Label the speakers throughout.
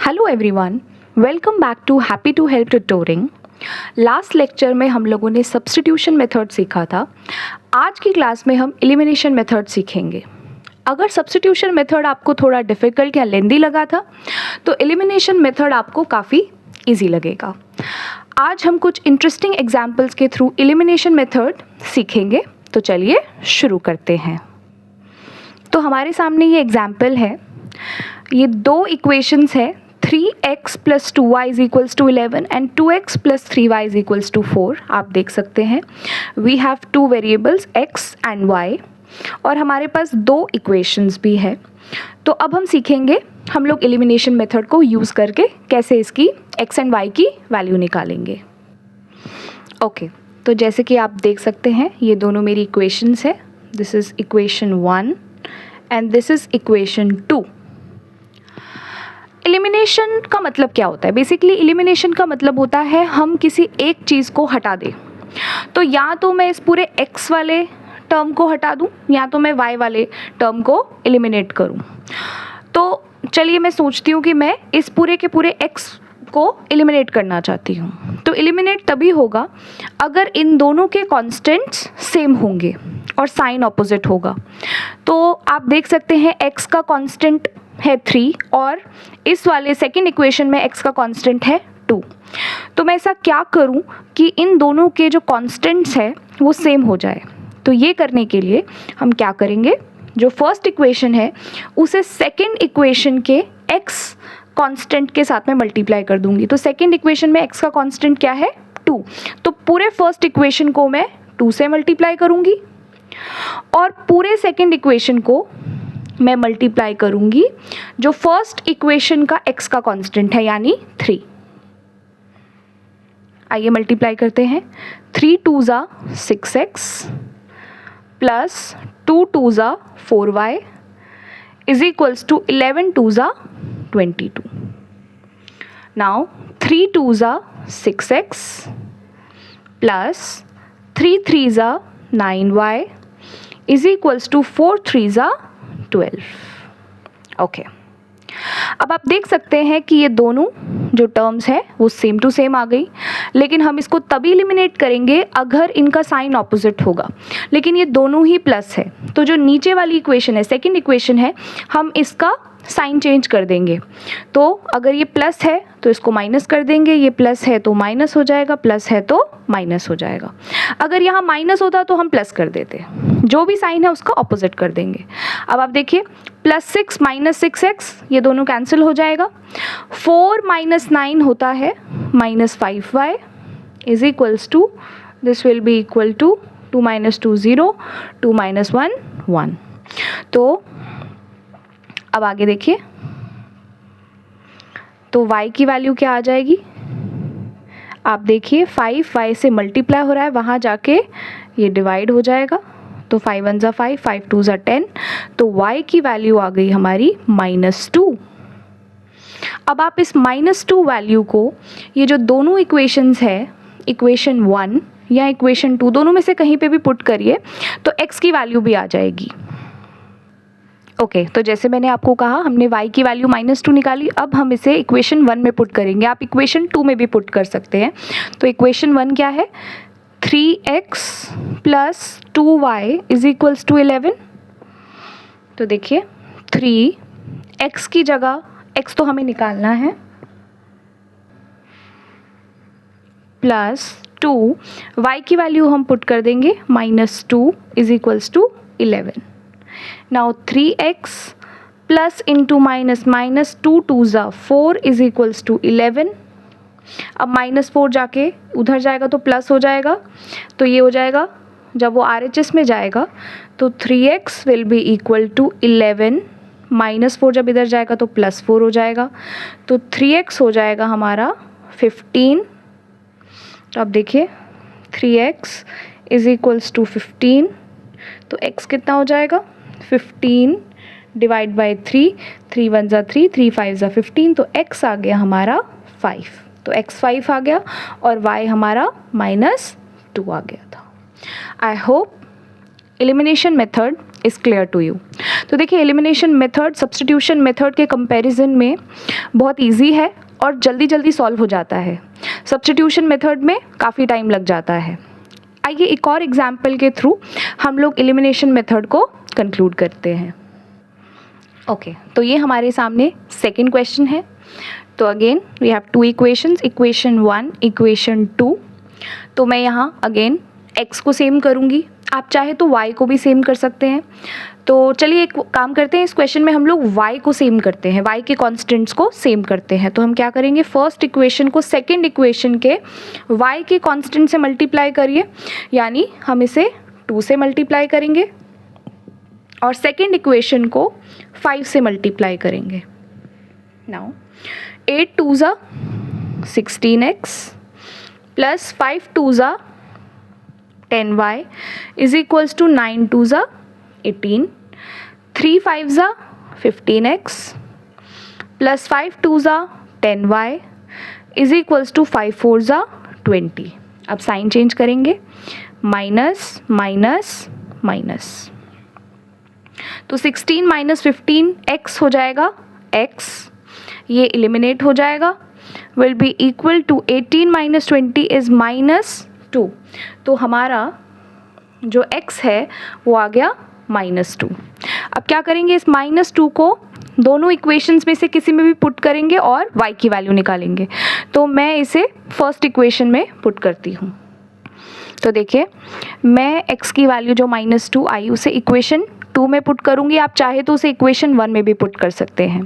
Speaker 1: Hello everyone, welcome back to happy to help tutoring. Last lecture में हम लोगों ने सब्स्टिट्यूशन मेथड सीखा था। आज की क्लास में हम एलिमिनेशन मेथड सीखेंगे। अगर सब्स्टिट्यूशन मेथड आपको थोड़ा डिफ़िकल्ट या लेंदी लगा था तो एलिमिनेशन मेथड आपको काफ़ी इजी लगेगा। आज हम कुछ इंटरेस्टिंग एग्जाम्पल्स के थ्रू एलिमिनेशन मेथड सीखेंगे। तो चलिए शुरू करते हैं। तो हमारे सामने ये एग्जाम्पल है। ये दो इक्वेशंस है, 3x + 2y = 11 and 2x + 3y = 4। आप देख सकते हैं we have two variables x and y और हमारे पास दो इक्वेशंस भी है। तो अब हम सीखेंगे हम लोग एलिमिनेशन मेथड को यूज़ करके कैसे इसकी x एंड y की वैल्यू निकालेंगे। ओके, तो जैसे कि आप देख सकते हैं ये दोनों मेरी इक्वेशंस है। This is equation 1 and this is equation 2। Elimination का मतलब क्या होता है? बेसिकली एलिमिनेशन का मतलब होता है हम किसी एक चीज़ को हटा दें। तो या तो मैं इस पूरे x वाले टर्म को हटा दूं या तो मैं y वाले टर्म को एलिमिनेट करूं। तो चलिए मैं सोचती हूँ कि मैं इस पूरे के पूरे x को एलिमिनेट करना चाहती हूँ। तो एलिमिनेट तभी होगा अगर इन दोनों के कांस्टेंट्स सेम होंगे और साइन ऑपोजिट होगा। तो आप देख सकते हैं x का कांस्टेंट है 3 और इस वाले सेकंड इक्वेशन में x का कांस्टेंट है 2। तो मैं ऐसा क्या करूं कि इन दोनों के जो कांस्टेंट्स है वो सेम हो जाए। तो ये करने के लिए हम क्या करेंगे, जो फर्स्ट इक्वेशन है उसे सेकंड इक्वेशन के x कांस्टेंट के साथ में मल्टीप्लाई कर दूंगी। तो सेकंड इक्वेशन में x का कांस्टेंट क्या है 2। तो पूरे फर्स्ट इक्वेशन को मैं 2 से मल्टीप्लाई करूंगी और पूरे सेकंड इक्वेशन को मैं मल्टीप्लाई करूंगी जो फर्स्ट इक्वेशन का x का कांस्टेंट है यानी 3। आइए मल्टीप्लाई करते हैं। 3 2 ज़ा 6x प्लस 2 2 ज़ा 4y इज इक्वल्स टू 11 2 ज़ा 22। नाउ 3 2 ज़ा 6x प्लस 3 3 ज़ा 9y इज इक्वल्स टू 4 3 ज़ा 12। ओके, अब आप देख सकते हैं कि ये दोनों जो टर्म्स है वो सेम टू सेम आ गई, लेकिन हम इसको तभी एलिमिनेट करेंगे अगर इनका साइन ऑपोजिट होगा। लेकिन ये दोनों ही प्लस है, तो जो नीचे वाली इक्वेशन है सेकंड इक्वेशन है हम इसका साइन चेंज कर देंगे। तो अगर ये प्लस है तो इसको माइनस कर देंगे, ये प्लस है तो माइनस हो जाएगा, प्लस है तो माइनस हो जाएगा। अगर यहाँ माइनस होता तो हम प्लस कर देते, जो भी साइन है उसका ऑपोजिट कर देंगे। अब आप देखिए +6 - 6x ये दोनों कैंसिल हो जाएगा। 4 - 9 होता है -5y is equals to this will be equal to 2 - 2 0 2 - 1 1। तो अब आगे देखिए, तो y की वैल्यू क्या आ जाएगी? आप देखिए 5 y से मल्टीप्लाई हो रहा है, वहाँ जाके ये डिवाइड हो जाएगा। तो 5 1 ज़ा 5 5 2 ज़ा 10। तो y की वैल्यू आ गई हमारी -2। अब आप इस -2 वैल्यू को ये जो दोनों इक्वेशंस है इक्वेशन 1 या इक्वेशन 2 दोनों में से कहीं पे भी पुट करिए तो x की वैल्यू भी आ जाएगी। ओके, तो जैसे मैंने आपको कहा हमने y की वैल्यू -2 निकाली। अब हम इसे इक्वेशन 1 में पुट करेंगे। आप इक्वेशन 2 में भी पुट कर सकते हैं। तो इक्वेशन 1 क्या है? 3x + 2y is equals to 11। तो देखिए 3x की जगह x तो हमें निकालना है +2 y की वैल्यू हम पुट कर देंगे -2 is equals to 11। Now 3x plus into minus -2 2 ज़ा 4 इज इक्वल्स टू 11। अब -4 जाके उधर जाएगा तो प्लस हो जाएगा, तो ये हो जाएगा जब वो RHS में जाएगा तो 3x will be equal to 11 -4 जब इधर जाएगा तो +4 हो जाएगा। तो 3x हो जाएगा हमारा 15। तो अब देखिए 3x इज इक्वल्स टू 15। तो x कितना हो जाएगा 15 डिवाइड बाई 3 3 1 ज़ा 3 3 5 ज़ा 15। तो x आ गया हमारा 5। तो x 5 आ गया और y हमारा -2 आ गया था। I hope elimination method is clear to you. तो देखिए एलिमिनेशन मेथड सब्स्टिट्यूशन मेथड के कंपैरिजन में बहुत इजी है और जल्दी जल्दी सॉल्व हो जाता है। सब्स्टिट्यूशन मेथड में काफ़ी टाइम लग जाता है। आइए एक और एग्जाम्पल के थ्रू हम लोग एलिमिनेशन मेथड को कंक्लूड करते हैं। ओके, तो ये हमारे सामने सेकेंड क्वेश्चन है। तो again we have two equations, equation 1, equation 2। तो मैं यहाँ अगेन x को सेम करूँगी, आप चाहे तो y को भी सेम कर सकते हैं। तो चलिए एक काम करते हैं, इस क्वेश्चन में हम लोग y को सेम करते हैं, y के कॉन्स्टेंट्स को सेम करते हैं। तो हम क्या करेंगे, फर्स्ट इक्वेशन को सेकेंड इक्वेशन के y के कॉन्स्टेंट से मल्टीप्लाई करिए, यानी हम इसे 2 से मल्टीप्लाई करेंगे और सेकेंड इक्वेशन को 5 से मल्टीप्लाई करेंगे। नाउ 8 2 ज़ा 16x प्लस 5 2 ज़ा 10y इज इक्वल्स टू 9 2 ज़ा 18, 3 5 ज़ा 15x प्लस 5 2 ज़ा 10y इज इक्वल्स टू 5 4 ज़ा 20। अब साइन चेंज करेंगे, माइनस माइनस माइनस, तो 16 माइनस 15 x हो जाएगा, x ये एलिमिनेट हो जाएगा, will be equal to 18 minus 20 is -2। तो हमारा जो x है वो आ गया -2। अब क्या करेंगे, इस -2 को दोनों इक्वेशंस में से किसी में भी पुट करेंगे और y की वैल्यू निकालेंगे। तो मैं इसे फर्स्ट इक्वेशन में पुट करती हूँ। तो देखिए मैं x की वैल्यू जो -2 आई उसे इक्वेशन 2 में पुट करूँगी, आप चाहे तो उसे इक्वेशन 1 में भी पुट कर सकते हैं।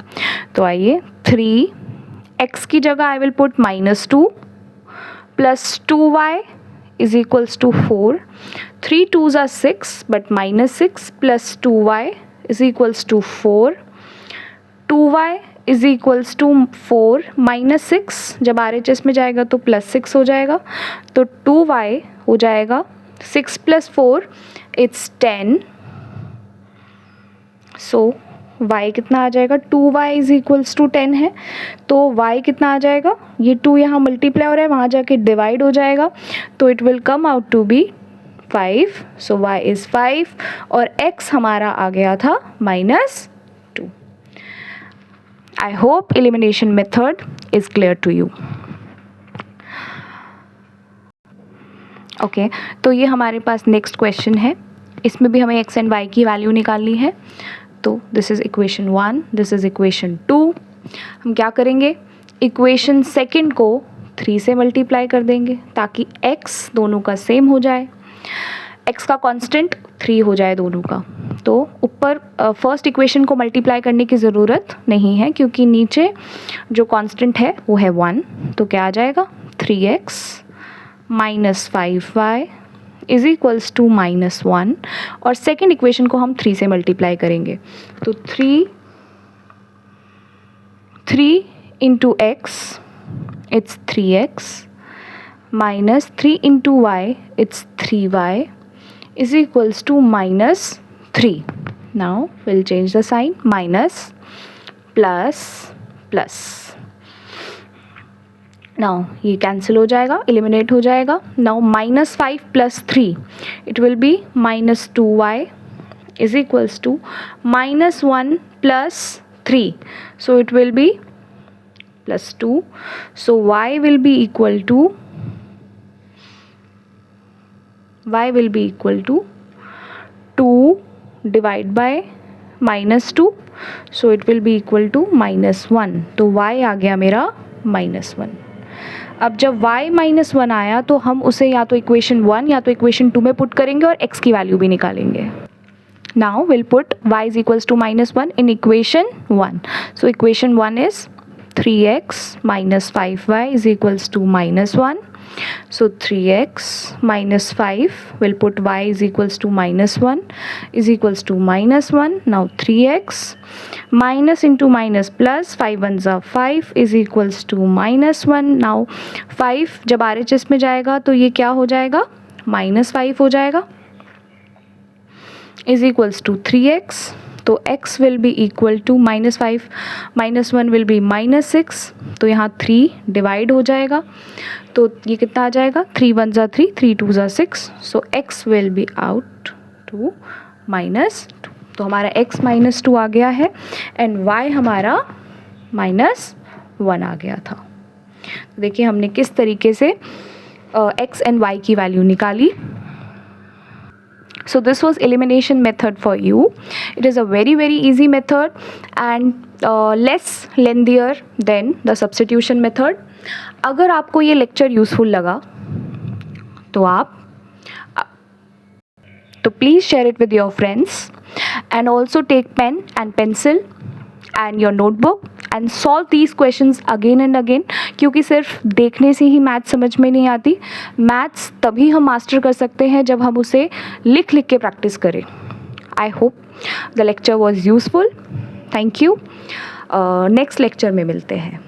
Speaker 1: तो आइए 3x की जगह I will put -2 plus 2y is equals to 4, 3 2 ज़ा 6 but -6 plus 2y is equals to 4, 2y is equals to 4 -6 जब RHS में जाएगा तो +6 हो जाएगा, तो 2y हो जाएगा 6 + 4 इट्स 10। सो y कितना आ जाएगा, 2y इज इक्वल्स टू 10 है, तो y कितना आ जाएगा, ये 2 यहाँ मल्टीप्लाई हो रहा है, वहाँ जाके डिवाइड हो जाएगा, तो it will come out to be 5। So y is 5 और x हमारा आ गया था -2। I hope elimination method is clear to you. Okay, तो ये हमारे पास नेक्स्ट क्वेश्चन है, इसमें भी हमें x एंड y की वैल्यू निकालनी है। तो this is equation 1, this is equation 2। हम क्या करेंगे, इक्वेशन सेकंड को 3 से मल्टीप्लाई कर देंगे ताकि x दोनों का सेम हो जाए, x का कांस्टेंट 3 हो जाए दोनों का। तो ऊपर फर्स्ट इक्वेशन को मल्टीप्लाई करने की ज़रूरत नहीं है क्योंकि नीचे जो कांस्टेंट है वो है 1। तो क्या आ जाएगा, 3x minus 5y is equals to -1 और सेकेंड इक्वेशन को हम 3 से मल्टीप्लाई करेंगे। तो 3 into x it's 3x minus 3 into y it's 3y is equals to -3। Now will change the sign, minus plus plus. Now ये कैंसिल हो जाएगा, eliminate हो जाएगा। Now -5 + 3 it will be -2y is equals to -1 + 3, so it will be +2। So y will be equal to 2 divided by -2, so it will be equal to -1। तो y आ गया मेरा -1। अब जब y -1 आया तो हम उसे या तो इक्वेशन 1 या तो इक्वेशन 2 में पुट करेंगे और x की वैल्यू भी निकालेंगे। Now will put y is equals to -1 in equation 1। So equation 1 is 3x minus 5y is equals to -1. So 3x minus 5 will put y is equals to -1 is equals to -1. Now 3x minus into minus plus 5 1s are 5 is equals to -1. Now 5 जब RHS में जाएगा तो ये क्या हो जाएगा, -5 हो जाएगा is equals to 3x. तो x will be equal to -5 -1 will be -6, तो यहाँ 3 डिवाइड हो जाएगा, तो ये कितना आ जाएगा, 3 1s are 3, 3 2s are 6, so x will be out 2 -2, तो हमारा x -2 आ गया है एंड y हमारा -1 आ गया था। देखिए हमने किस तरीके से x एंड y की वैल्यू निकाली। So this was elimination method for you. It is a very easy method and less lengthier than the substitution method. अगर आपको ये लेक्चर यूज़फुल लगा तो please share it with your friends and also take pen and pencil and your notebook and solve these questions again and again, क्योंकि सिर्फ देखने से ही maths समझ में नहीं आती। मैथ्स तभी हम मास्टर कर सकते हैं जब हम उसे लिख के प्रैक्टिस करें। I hope the lecture was useful. Thank you. Next lecture में मिलते हैं।